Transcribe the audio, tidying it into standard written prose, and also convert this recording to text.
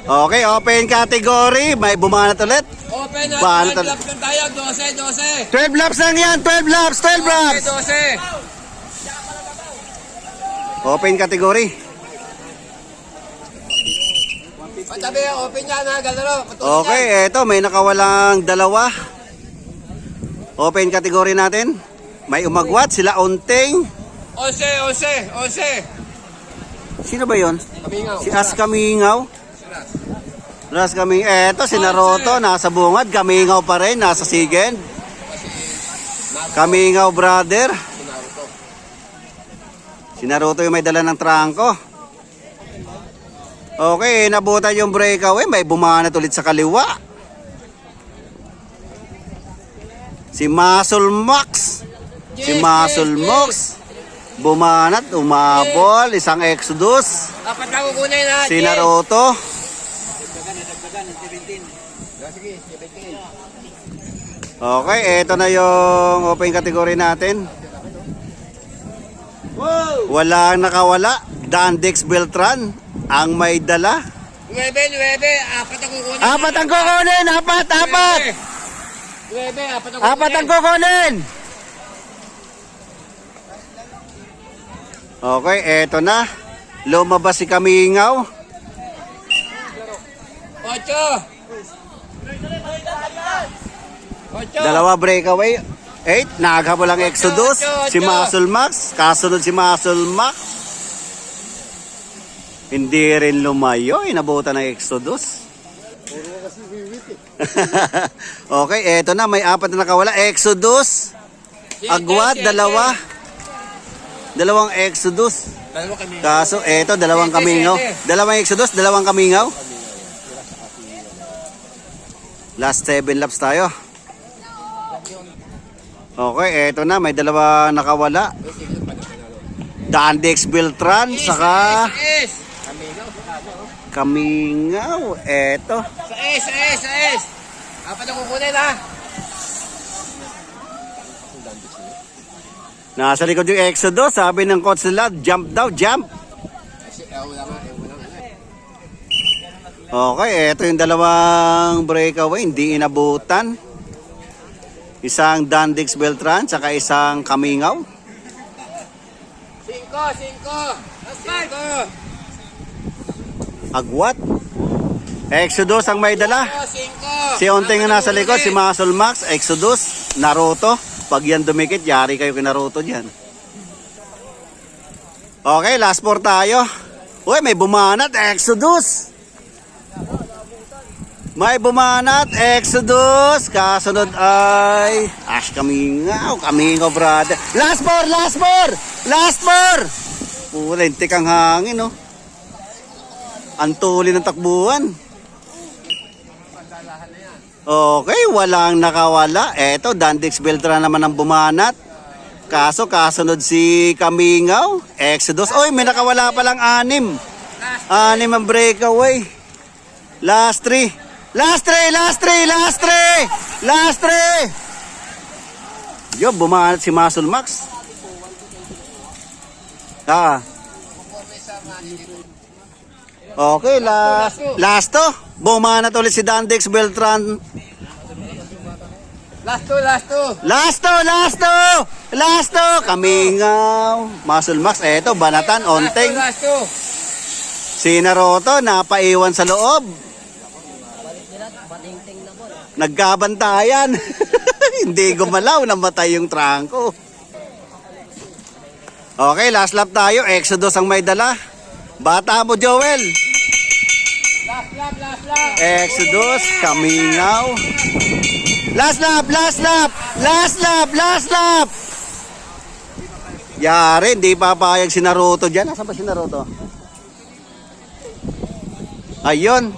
Okay, open category. May bumanat ulit. Open at Banat 12 laps lang tayo. 12. 12 laps lang yan. 12 laps. 12 laps. 12. Open category. Patabi, open yan ha. Galero. Okay, eto. May nakawalang dalawa. Open category natin. May umagwat. Sila Onteng. 11. Sino ba yon? Kamingaw. Si As Kamingaw. Ras Kaming, eto si Naruto nasa bungad, Kamingaw pa rin, nasa Sigend. Kamingaw brother. Si Naruto yung may dala ng trangko. Okay, nabutan yung breakaway, may bumanat ulit sa kaliwa. Si Muscle Max. Si Muscle Max. Bumanat, umabol, isang Exodus. Dapat na kukunin ha. Si Naruto. Okay, eto na yung open category natin. Walang nakawala. Dandex Beltran ang may dala. 9. Apat ang kukunin. Apat ang kukunin! Apat! 9. Apat ang kukunin! Okay, eto na. Lumabas si Kamingaw. 8. Dalawa breakaway. 8. Naghabol ang Exodus. Si Muscle Max. Kasunod si Muscle Max. Hindi rin lumayo. Inabutan ng Exodus. Okay, eto na. May apat na nakawala. Exodus. Agwat, dalawa. Dalawang Exodus. Kaso, eto, dalawang Kamingaw. Dalawang Exodus, dalawang Kamingaw. Last 7 laps tayo. Okay, eto na. May dalawa nakawala. Dandex Beltran, saka Kamingaw. Eto. Sa S. Apat ang kukunin ha. Nasa likod yung Exodus. Sabi ng coach nila, jump daw, jump. Okay, eto yung dalawang breakaway. Hindi inabutan. Isang Dandex Beltran, saka isang Kamingaw. 5. Agwat. Exodus ang may dala. 5. Si Onteng ang nasa likod, si Muscle Max, Exodus, Naruto. Pag yan dumikit, yari kayo kay Naruto dyan. Okay, last 4 tayo. Uy, may bumanat, Exodus. May bumanat, Exodus. Kasunod ay Ash Kamingaw. Kamingaw, brother. Last 4. Lintik ang hangin, no? Ang tuli ng takbuhan. Okay, walang nakawala. Eto, Dandex Beltran naman ang bumanat. Kaso, kasunod si Kamingaw. Exodus. Oy, may nakawala palang 6. 6 ang breakaway. Last 3. Last 3. Yo, bumanat si Muscle Max. Okay, last 2. Bumanat ulit si Dandex Beltran. Last 2. Kamingaw. Muscle Max. Eto, banatan, Onteng. Si Naruto, napaiwan sa loob. Nagkabantayan. Hindi gumalaw, namatay yung trangko. Okay, last lap tayo. Exodus ang may dala. Bata mo, Joel. Last Exodus, Kamingaw. Last lap. Yari, hindi papayag si Naruto dyan. Nasaan ba si Naruto? Ayun.